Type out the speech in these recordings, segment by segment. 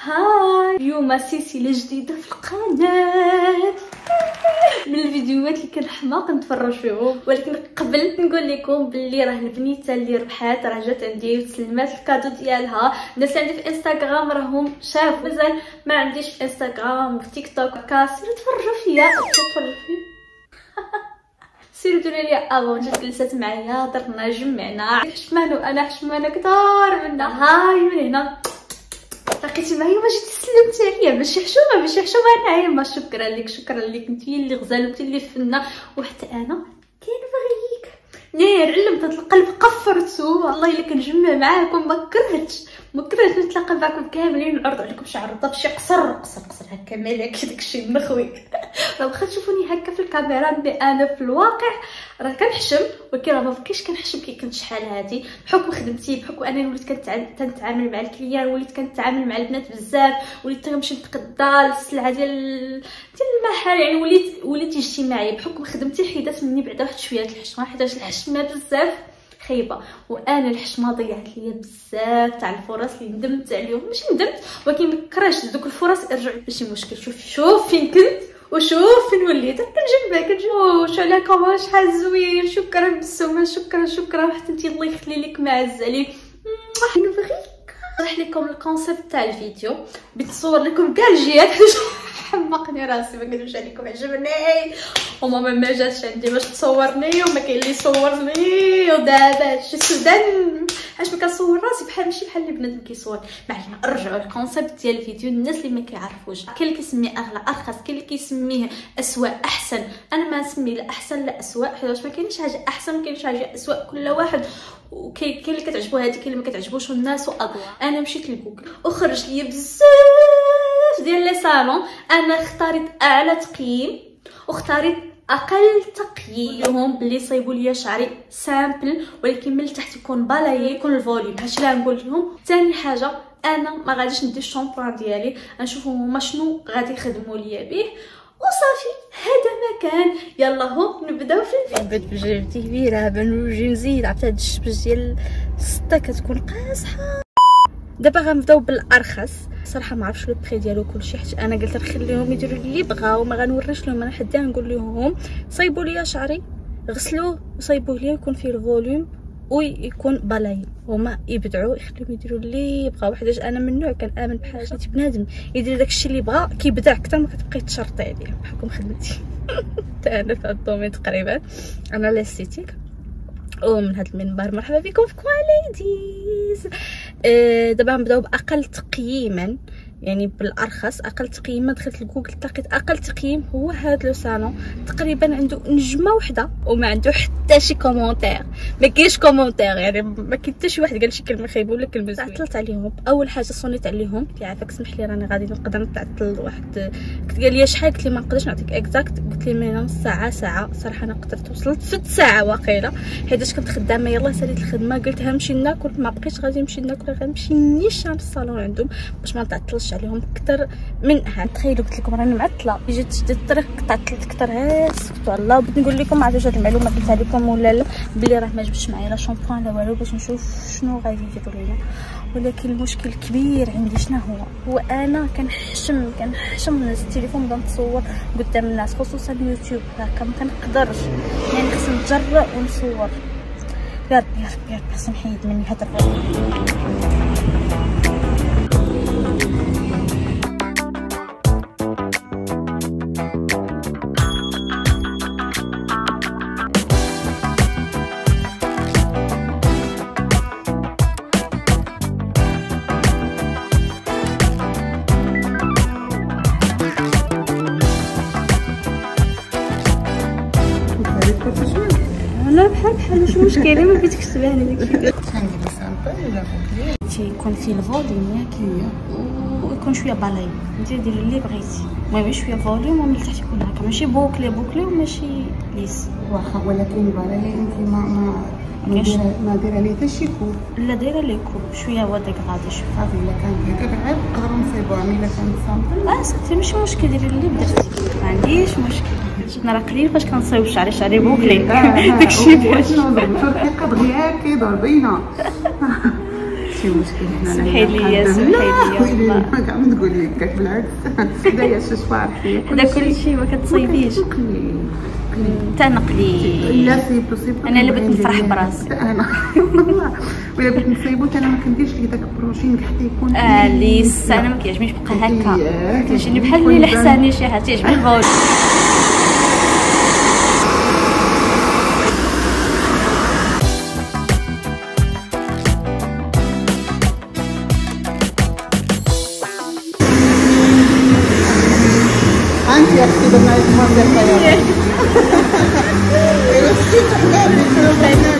هاي اليوم سلسله جديده في القناه من الفيديوهات اللي كان حماق نتفرج فيهم. ولكن قبل نقول لكم باللي راه البنيته اللي ربحات راه جات عندي وسلمات الكادو ديالها. الناس اللي عندي في انستغرام راهم شافوا. مازال ما عنديش انستغرام وفي تيك توك كاسير تفرجوا فيا سيروا ديروا لي ابوني جلسات معايا درنا جمعنا حشمان وانا حشمانه كثار منا. هاي من هنا لقيتي معايا ما جيتي سلمتي عليا ماشي حشومه انايا. ما شكرا لك انتي اللي غزاله انتي اللي فنه وحتى انا كنبغيك نير علمت القلب قفرتو. والله الا كنجمع معاكم ما كرهتش نتلاقى معكم كاملين ونعرض عليكم شي عرضه بشي قصر هكا مالك داكشي مخوي. راه واخا تشوفوني هكا في الكاميرا مي انا في الواقع راه كنحشم، ولكن راه ما بقيتش كنحشم كي كنت شحال هادي بحكم خدمتي بحكم انني وليت كنتعامل مع الكليان، وليت كنتعامل مع البنات بزاف، وليت كنمشي نتقدا السلعه ديال المحل، يعني وليت اجتماعيه بحكم خدمتي. حيدات مني بعدا واحد شويه الحشمه حيت الحشمه بزاف خايبه، وانا الحشمه ضيعت ليا بزاف تاع الفرص اللي ندمت عليهم. ماشي ندمت ولكن ما كرهتش دوك الفرص ارجعوا ماشي مشكل. شوف فين كنت وشوف فين وليت. كنجمع عليكم شحال زوين. شكرا بالسومه شكرا حتى انتي الله يخلي لك معز عليك نبغيك. نشرح لكم الكونسيبت تاع الفيديو بتصور لكم كاع الجهات حمقني راسي ما كنمش عليكم عجبني وماما ما جاتش عندي باش تصورني وما كاين اللي يصورني ودابا هادشي السودان علاش ما كنصور راسي بحال ماشي بحال اللي بنادم كيصور. معلينا نرجعوا للكونسيبت ديال الفيديو. الناس اللي ما كيعرفوش كاين اللي كيسميه اغلى ارخص، كاين اللي كيسميه اسواء احسن. انا ما نسمي لا احسن لا اسواء حيت ما كاينش حاجه احسن ما كاينش حاجه اسواء. كل واحد وكاين اللي كتعجبو هذه كاين اللي ما كتعجبوش الناس واضواء. انا مشيت لجوجل وخرج لي بزاف ديال لي صالون. انا اختاريت اعلى تقييم واختاريت اقل تقييمهم باللي صايبوا لي شعري سامبل ولكن من التحت يكون بالايي يكون الفوليوم. هادشي اللي غنقول لهم. ثاني حاجه انا ما غاديش ندير الشامبوان ديالي نشوفوا هما شنو غادي يخدموا ليا به وصافي. هذا ما كان. يلا هو نبداو في الفيديو. بدات بجبتي كبيره بنوجي نزيد عرفت هاد الشبج ديال السته كتكون قاصحه. دابا غنبداو بالارخص. صراحه ما عرفتش لو بري ديالو كلشي حيت انا قلت نخليهم يديروا اللي بغاو ما غنوريش لهم. انا حداه نقول لهم صايبوا لي شعري غسلوه وصايبوه لي يكون فيه الفوليوم ويكون بالاي. هما يبدعوا يخليهم يديروا اللي يبغاو حيت انا من النوع كنامن بحاجه بنادم يدير داكشي اللي بغا كيبدع اكثر ما كتبقاي تشرطي عليه بحكم خدمتي. حتى انا في هاد الدومين تقريبا انا لاستيتيك. ومن هذا المنبر مرحبا بكم في كواليديز. دابا نبداو باقل تقييما يعني بالارخص. اقل تقييم دخلت لجوجل لقيت اقل تقييم هو هذا لو صالون تقريبا عنده نجمه وحده وما عنده حتى شي كومونتير. ما كاينش كومونتير يعني ما كاين حتى شي واحد قال شي كلمه خايبه ولا كلمه زوينه. عطلت عليهم. اول حاجه صونيت عليهم قلت لي عافاك سمح لي راني غادي نقدر نتعطل واحد. قلت قال لي شحال؟ قلت لي ما نقدرش نعطيك اكزاكت. قلت لي من ساعه صراحه انا قدرت وصلت في ساعه واقيله حيت كنت خدامه. يلاه ساليت الخدمه قلت نمشي ناكل ما بقيتش غادي نمشي ناكل غنمشي نيشان الصالون عندهم باش ما نتعطلش عليهم اكثر منها. تخيلوا قلت لكم راني معطله جيت شديت الطريق تعطلت اكثر. سكتوا على الله. بغيت نقول لكم عرفتوا هاد المعلومه قلتها لكم ولا لا بلي راه ما جبتش معايا لا شامبوان لا والو باش نشوف شنو غادي يديروا لينا. ولكن المشكل الكبير عندي شنو هو انا كنحشم نهز التليفون نبدا نتصور قدام الناس خصوصا اليوتيوب هكا ما كنقدرش يعني خصني نتجرأ ونصور. يا ربي خصني نحيد مني هذا لا بحال واش المشكل ما بغيتكش تبان داكشي. عندي سامبل ولا بوكلي تيكون فيه الفوليوم ياك ويكون شويه بالاي انت ديري اللي بغيتي. المهم شويه فوليوم ومن التحت يكون هكا ماشي بوكلي وماشي ليس واخا. ولكن بالاي انت ما دايره ليه حتى شي كوب. لا دايره ليه كوب شويه هو ديكغادي شويه صافي. الا كان هكاك عاد نقدروا نصيبوها. الا كان سامبل صافي ماشي مشكل ديري اللي درتي ما عنديش مشكل. انا راه قليل فاش كنصايب شعري بوكلي داكشي باش نضرب في الحقيقه دغيا كيضربينا. شي مشكل هنا. سمحي لي سمحي لي والله كاع ما تقول لي هكاك بالعكس. هدايا شوار فيه هذا كلشي ما كتصيبيش. تا نقلي. لا سيبو انا اللي بغيت نفرح براسي. انا ولا بغيت نصيبو انا ما كنديرش ليه داك البروجين حتى يكون ليس انا ما كيعجبنيش بقى هكا. كيجيني بحال اللي لحساني شي حاجه تعجبني الغول. انت يا اختي درنا لك مازال طياره. ايوا سكيت حنابي شنو كاين.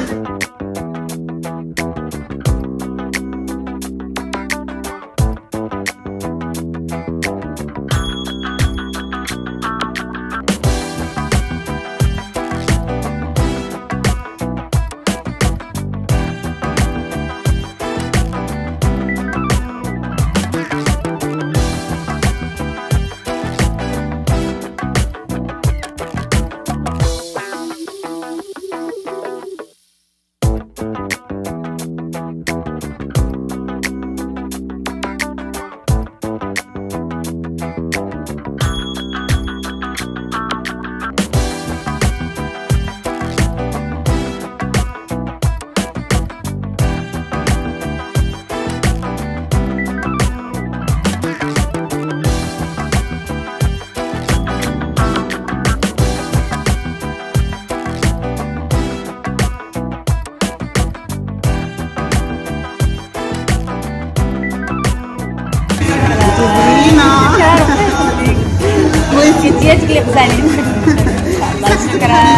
وانتي ديالك اللي غزالين. الله شكرا.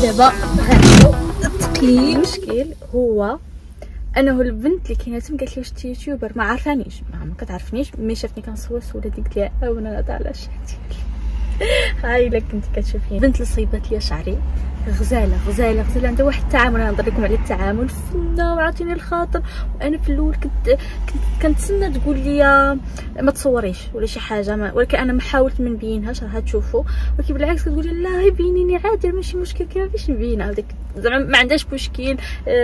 دابا غنشوف التقليد. المشكل هو انه البنت اللي كاينه تما قالت لي واش انت يوتيوبر، ما عارفانيش ما كتعرفنيش، ملي شافتني كنصور سولتني قلت لها اونا هذا على الشات ديالي. هاي الا كنتي كتشوفيني البنت اللي صيبات لي شعري غزاله غزاله غزاله، عندها واحد التعامل. انا نهضر لكم على التعامل فنه وعطيني الخاطر. وانا في الاول كنتسنى تقول لي ما تصوريش ولا شي حاجه، ولكن انا ما حاولت ما نبينهاش راه تشوفوا، ولكن بالعكس كتقولي لا هي بينيني عادي ماشي مشكل كيما فيش نبينها. هذيك زعما ما عندهاش مشكل،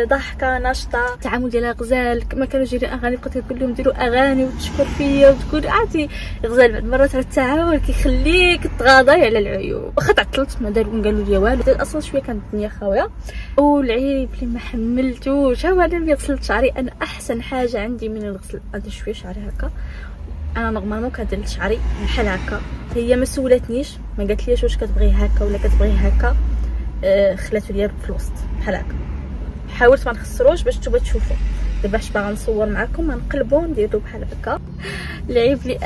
ضحكه ناشطه، التعامل ديالها غزال. كما كانوا يجيروا اغاني بقيت كنقول لهم ديروا اغاني وتشكر فيا وتقول عادي غزال. بعد مرات على التعامل كيخليك تغاضي على العيوب. واخا تعطلت ما داروا قالوا لي والو اصلا شويه كانت الدنيا خاويه والعيب اللي ما حملتوش. هو انا ملي غسلت شعري انا احسن حاجه عندي من الغسل عندي شويه شعري هكا. انا نورمالمون كندير شعري بحال هكا، هي ما سولتنيش ما قالت ليش واش كتبغي هكا ولا كتبغي هكا. خلاتو ليا في الوسط بحال هكا. حاولت ما نخسروش باش نتوما تشوفوا. دابا باش باغا نصور معكم غنقلبو نديرو بحال هكا. العيب لي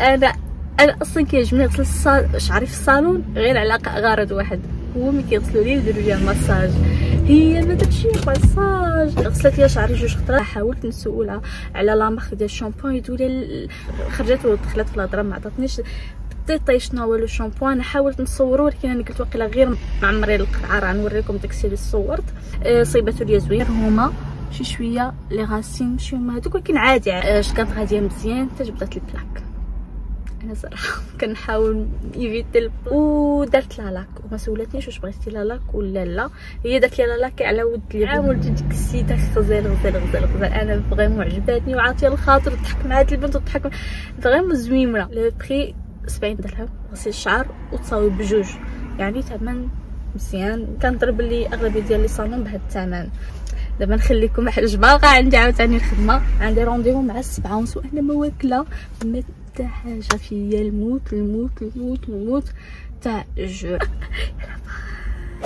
انا اصلا كيعجبني نغسل شعري في الصالون غير على غرض واحد، هو ملي كيغسلوا لي يديروا لي ماساج. هي ما درتش ماساج، غسلت لي شعري جوج خطرات. حاولت نسولها على لا مارك ديال الشامبون يدوا لي، خرجت ودخلت في الهضره ما عطاتنيش ديتاي شنو هو لو شامبو. انا حاولت نصورو ولكن انا قلت واقيلا غير ما عمري القرعه نوريكم داكشي اللي صورت. صيباتو ليا زوين هما شي شويه لي غاسين ماشي هما هذوك ولكن عادي. كانت غاديه مزيان حتى جبدت البلاك. انا صراحه كنحاول ايفيتي ودرت لالاك وما سولتنيش واش بغيتي لالاك ولا لا. هي دارت لي لالاك على ود لي عامل ديك السيده غزال غزال غزال غزال. انا فريمون عجباتني وعاطيه الخاطر ضحك مع هاد البنت وضحك فريمون زوينه. لو بري 70 درهم غسيل الشعر وتصاوي بجوج، يعني ثمن مزيان. كنضرب لي اغلبيه ديال لي صالون بهذا الثمن. دابا نخليكم حاجه باقا عندي عاوتاني الخدمه، عندي رونديفو مع 7:30 وانا ما واكله ما حتى حاجه فيا. الموت تاع الجوع.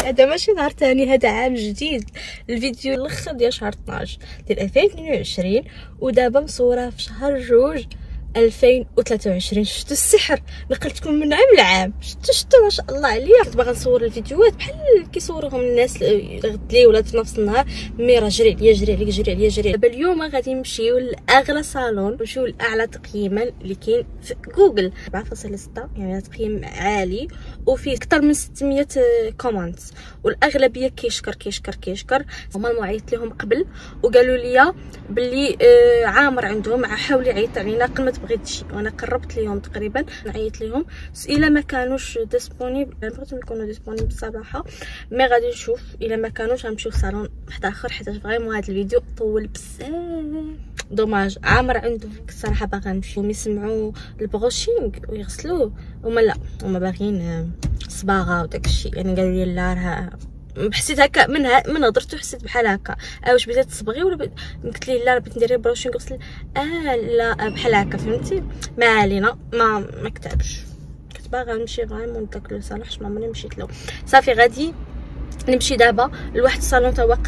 هذا ماشي نهار تاني، هذا عام جديد. الفيديو الاخر ديال شهر 12 ديال 2022 ودابا مصوره في شهر 2 2023. شفتوا السحر نقلتكم من عام لعام. شفتوا ما شاء الله عليا. كنت باغا نصور الفيديوهات بحال كيصوروهم الناس غد لي ولا في نفس النهار، مي راه جري عليا جري عليا جري عليا جري. دابا اليوم غادي نمشيو لاغلى صالون، نمشيو لاعلى تقييما اللي كاين في جوجل، 4.6 يعني تقييم عالي وفيه اكثر من 600 كومنت، والاغلبيه كيشكر. هما معيط لهم قبل وقالوا لي باللي عامر عندهم، حاول يعيط علينا قبل ما تبغي تجي، وانا قربت ليهم تقريبا نعيط ليهم الا ما كانوش ديسپونيبل. بغيتهم يكونوا ديسپونيبل بصراحه، مي غادي نشوف الا ما كانوش غنمشيو لصالون واحد اخر، حيت فريمون هذا الفيديو طول بزاف. دوماج عامر عندهم الصراحه باغا نمشيو يسمعوا البروشينغ ويغسلوه، هما لا هما باغيين صباغه وداك الشيء. يعني قالوا لي لا راه حسيت هكا من هضرتو حسيت بحال هكا واش بدات تصبغي ولا قلت لي لا بغيت ندير بروشينغ غسل لا بحال هكا فهمتي. ما علينا ما كتبش، كنت باغا نمشي فريمون لداك لو صالون حيت ما عمرني مشيت له. صافي غادي نمشي دابا لواحد الصالون تا هو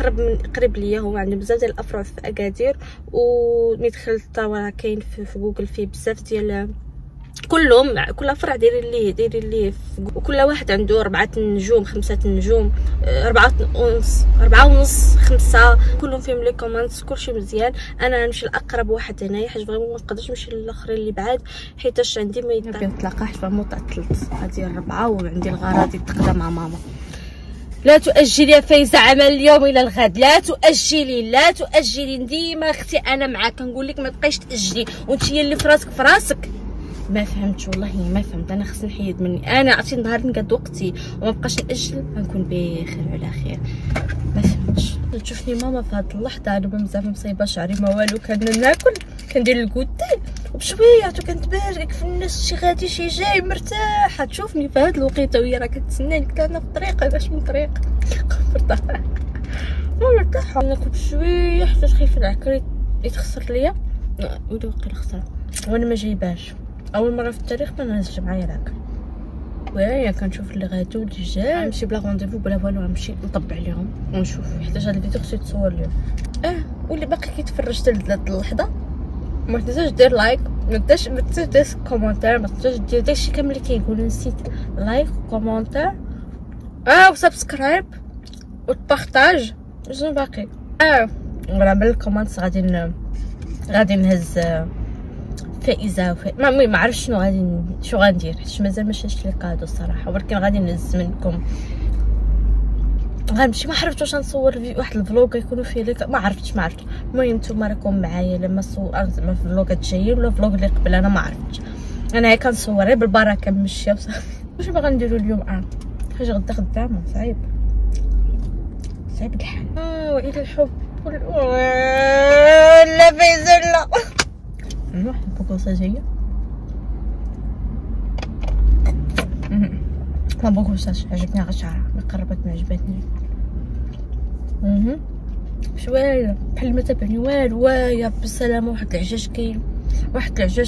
قريب ليا، هو عنده بزاف ديال الافرع في اكادير، وملي دخلت تا راه كاين في جوجل فيه بزاف ديال كلهم، كل فرع دايرين ليه وكل واحد عنده 4 نجوم 5 نجوم 4.5 5، كلهم فيهم لي كومنتس كلشي مزيان. انا نمشي لاقرب واحد هنايا حيت فريمون ما نقدرش نمشي للاخرين اللي بعاد حيتاش عندي ما نتلاقى، حيت فريمون تعطلت هادي 4 وعندي الغراضي تقدا مع ماما. لا تؤجلي يا فايزه عمل اليوم الى الغد، لا تؤجلي ديما اختي انا معاك كنقول لك ما تبقايش تاجلي، وانت هي اللي في راسك. ما فهمتش والله ما فهمت. انا خصني نحيد مني، انا عرفتي نهار نقاد وقتي وما بقاش ناجل غنكون بخير وعلى خير. ما فهمتش. تشوفني ماما في هاد اللحظه انا بزاف مصيبه شعري ما والو، كناكل كندير الكوتي وبشويه كنتبارك في الناس، شي غادي شي جاي مرتاحه. تشوفني في هاد الوقيته وهي راه كتسناني، قلت انا في الطريق باش من طريق مرتاحه. ناكل بشويه حتى خايفه العكريت يتخسر ليا ولا وقيلا خسر، وانا ما جايباش اول مره في التاريخ ما نهزش معايا راك. ويا كنشوف اللي غادي واللي جاي، نمشي بلا رونديفو بلا والو، نمشي نطبع عليهم ونشوف، حيت هذا الفيديو خصو يتصور اليوم. واللي باقي كيتفرج حتى لهاد اللحظه ما تنساش دير لايك، ما تنساش دير كومونتير، ما تنساش دير داكشي كامل اللي كيقولوا. نسيت لايك وكومونتير وسبسكرايب وتبارطاج. شنو باقي؟ ولا بالكومنتس غادي نهز فائزه ما عرفتش شنو غندير، حيت مازال ما شفتش لي كادو الصراحه، ولكن غادي نهز منكم. غنمشي ما عرفتش واش نصور واحد الفلوق يكونوا فيه ليك، ما عرفتش. المهم نتوما راكم معايا لما صور زعما في الفلوقات جايين ولا الفلوق اللي قبل، انا ما عرفتش. انا هي كنصور غير بالبركه ماشيه وصافي. واش باغا نديرو اليوم؟ حاجه غدا خدامه صعيب الحال. وعيد الحب لا فايزه لا واحد البوكوسه جايه ما بوكوساش عجبني غير شعرها، ملي قربت ما عجبتني. شويه بحال ما تابعني والو. يا بالسلامه. واحد العجاج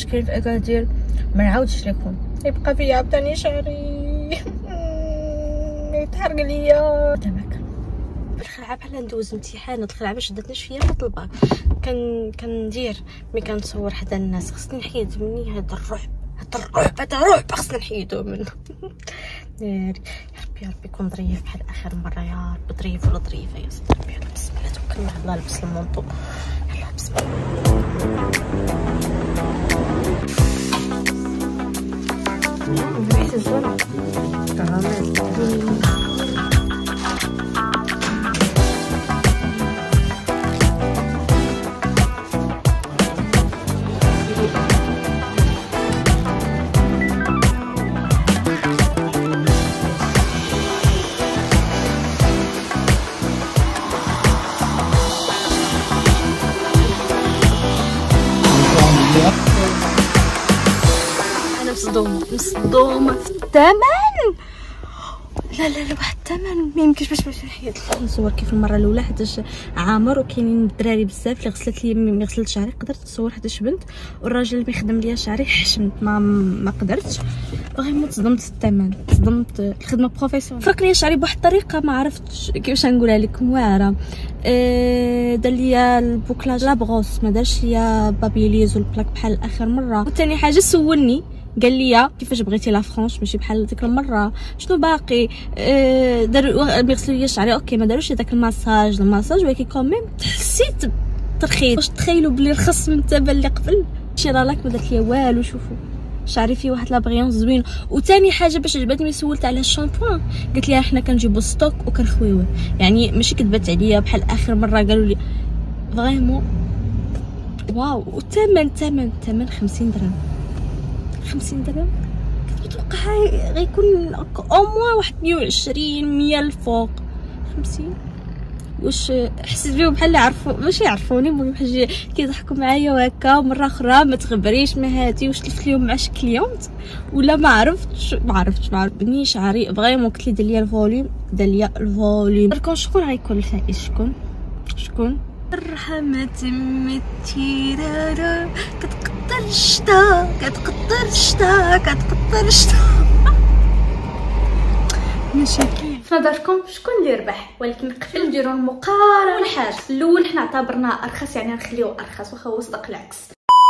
كاين في اكادير ما نعاودش لكم، يبقى فيا عاوتاني شعري يتحرق ليا. تماك الخلعه بحال ندوز امتحان، الخلعه باش شدتنيش فيا في الباك كندير ملي كنصور حدا الناس. خصني نحيد مني هذا الرعب خصني نحيدو منه. يا ربي يكون ظريف بحال اخر مره، يا رب ظريف ولا ظريفه يا سيدي ربي. بسم الله توكلنا على الله. لبس المونطو يلا بسم الله. مصدومة في الثمن. لا واحد الثمن ما يمكنش باش نحيد نصور كيف المره الاولى حيتاش عامر وكاينين الدراري بزاف اللي غسلت لي ملي غسلت شعري قدرت نصور حيتاش بنت والراجل اللي بيخدم ليا شعري حشمت ما قدرتش فريمون تصدمت الثمن تصدمت الخدمه بروفيسيونيل فرق ليا شعري بواحد الطريقه ما عرفتش كيفاش نقولها لكم واعره دار ليا البوكلاج لا بغوس ما دارش ليا بابيليز والبلاك بحال اخر مره وثاني حاجه سولني قال لي كيفاش بغيتي لا فرونش ماشي بحال ديك المره شنو باقي داروا بيغسلوا لي شعري اوكي ما داروش داك المساج ولكن كوميم حسيت ترخيص واش تخيلوا بلي رخص من الثمن اللي قبل شي رالاك ما درت ليا والو شوفوا شعري فيه واحد لابغيونس زوين وثاني حاجه باش عجبتني ملي سولت على الشامبوان قالت لي حنا كنجيبو ستوك وكنخويوه يعني ماشي كذبت عليا بحال اخر مره قالوا لي فريمون واو والثمن 50 درهم 50 درهم كتوقع غيكون او موان واحد 120 100 الفوق 50 واش حسيت بهم بحال اللي عرفوا ماشي يعرفوني المهم حاجه كيضحكوا معايا وهكا مره اخرى ما تغبريش ما هاتي واش تلفت لهم مع شي كليونت ولا ما عرفتش بني شعري فريمون قلت لي دير ليا الفوليوم شكون غيكون الفائز شكون رحمة التيرارا كتقطر الشتا مشاكل في نظركم شكون اللي ربح ولكن قبل نديرو المقارنه والحاجه الاول حنا اعتبرناه ارخص يعني نخليوه ارخص واخا هو صدق العكس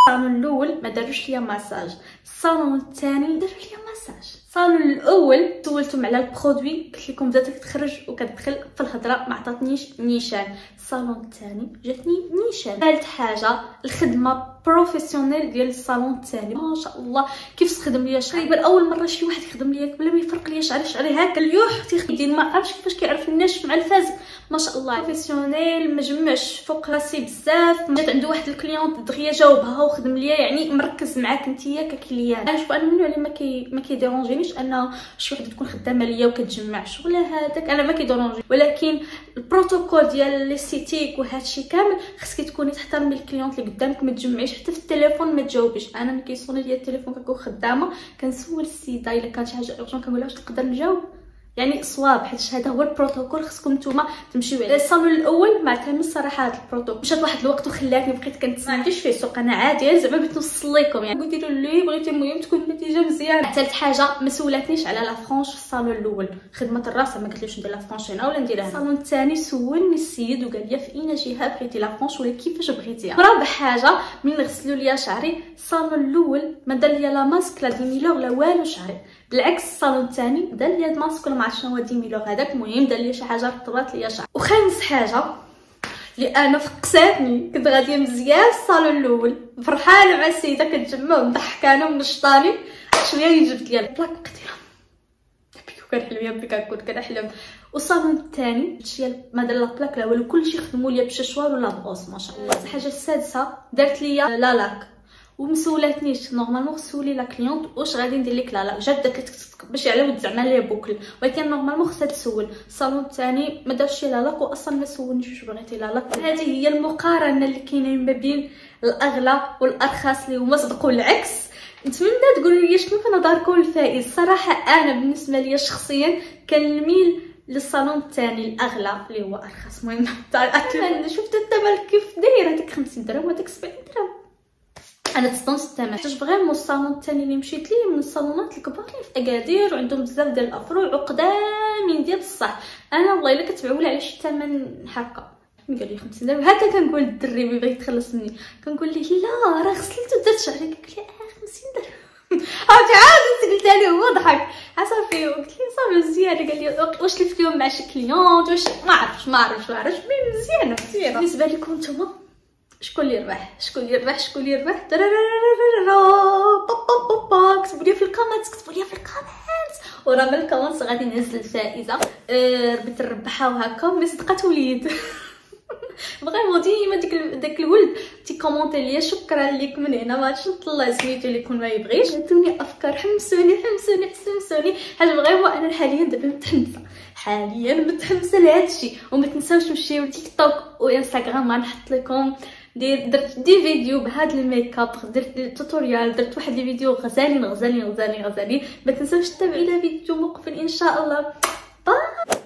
الصالون الاول ما داروش ليا ماساج الصالون الثاني داروا ليا ماساج الصالون الاول سولتهم على البرودوي قلت لكم بدات تخرج وكتدخل في الهضره ما عطاتنيش نيشان الصالون الثاني جاتني نيشان ثالث حاجه الخدمه بروفيسيونيل ديال الصالون الثاني ما شاء الله كيف تخدم ليا شعري اول مره شي واحد يخدم ليا بلا ما يفرق ليا شعري هكا اليوح تيخدم ما عرفتش كيفاش كيعرف الناشف مع الفازك ما شاء الله بروفيسيونيل ما جمعش فوق راسي بزاف جات عنده واحد الكليونط دغيا جاوبها وخدم ليا يعني مركز معاك نتيا ككليان انا نشوف انه اللي ما كيديرونجينيش ان شي وحده تكون خدامه ليا وكتجمع شغل هذاك انا ما كيديرونجي ولكن البروتوكول ديال لي سيتيك وهادشي كامل خصك تكوني تحترمي الكليونط اللي قدامك ما تجمعيش حتى في التليفون ما تجاوبيش انا ملي كيصوني ليا التليفون كنكون خدامه كنسول السيده الا كانت شي حاجه اورجون كنقولها واش تقدر نجاوب يعني صواب حيت هذا هو البروتوكول خصكم نتوما تمشيو عليه الصالون الاول ما عرفتش الصراحه هذا البروتوكول مشات واحد الوقت وخلاتني بقيت كنتسنى عنديش فيه سوق انا عادي زعما بغيت نوصل لكم يعني ديروا اللي بغيتي المهم تكون النتيجه مزيانه ثالث حاجه ما سولاتنيش على لا فرونش في الصالون الاول خدمه الراس ما قالتليش ندير لا فرونش هنا ولا نديرها الصالون الثاني سولني السيد وقال لي في اين جهه بغيتي لا فرونش ولا كيفاش بغيتيها رابع حاجه ملي غسلوا ليا شعري الصالون الاول ما دار ليا لا ماسك لا ديميلور لا والو شعري بالعكس الصالون الثاني دار ليا ماسك ولا ما عرفتش شنو هو ديميلور هذاك المهم دار ليا شي حاجه رطبات ليا شعري وخامس حاجه اللي انا فقساتني كنت غاديه مزيان في الصالون الاول فرحانه مع السيده كتجمع ومضحكانه ومنشطاني شويه جبت ليا البلاك بقيت كنحلم بك كنحلم والصالون الثاني هادشي ما دار لا بلاك لا والو كلشي خدموا ليا بششوار ولا بغوص ما شاء الله الحاجه السادسه دارت ليا لا لاك ومسولاتنيش نورمالمون خصولي لا كليونط واش غادي ندير لك لا جات داك باش على ود زعما لي بوكل ولكن نورمالمون خصها تسول الصالون الثاني ما دارش لا لاك واصلا ما سولنيش واش بغيتي لا لاك هذه هي المقارنه اللي كاينه ما بين الاغلى والارخص اللي هما صدقوا العكس نتمنى تقولوا لي شنو في نظركم الفائز صراحه انا بالنسبه ليا شخصيا كنميل للصالون الثاني الاغلى اللي هو ارخص المهم شفت الثمن كيف داير هذيك 50 درهم وهذيك 70 درهم انا تصدمت الثمن حيت فريمون الصالون الثاني اللي مشيت ليه من الصالونات الكبار اللي في اكادير وعندهم بزاف ديال الافروع وقدامين ديال الصح انا والله الا كتبعوا لي على شي ثمن هكا قال لي 50 درهم هكا كنقول للدري اللي بغى يتخلص مني كنقول ليه لا راه غسلت ودرت شعري قال لي 50 درهم عاود قلت له هو ضحك صافي قلت لي صافي مزيان قال لي واش لفت اليوم مع شي كليونط واش ما عرفتش مزيانه بالنسبه لكم نتوما شكون اللي ربح كتبوا لي في الكومنت وراه من الكومنت غادي نهز الفائزه ربيت نربحها وهكا مي صدقات وليد فريمون ديما داك الولد تيكومونتي ليا شكرا ليك من هنا ما عرفتش نطلع سميتو اللي يكون ما يبغيش عطوني افكار حمسوني حاجه فريمون انا حاليا دابا متحمسه لهادشي وما تنساوش تمشيو لتيك توك وانستغرام غنحط لكم درت دي فيديو بهذا الميك اب، درت توتوريال، درت واحد لي فيديو غزالين. ما تنساوش تتابعوا الى فيديو مقبل ان شاء الله. باي.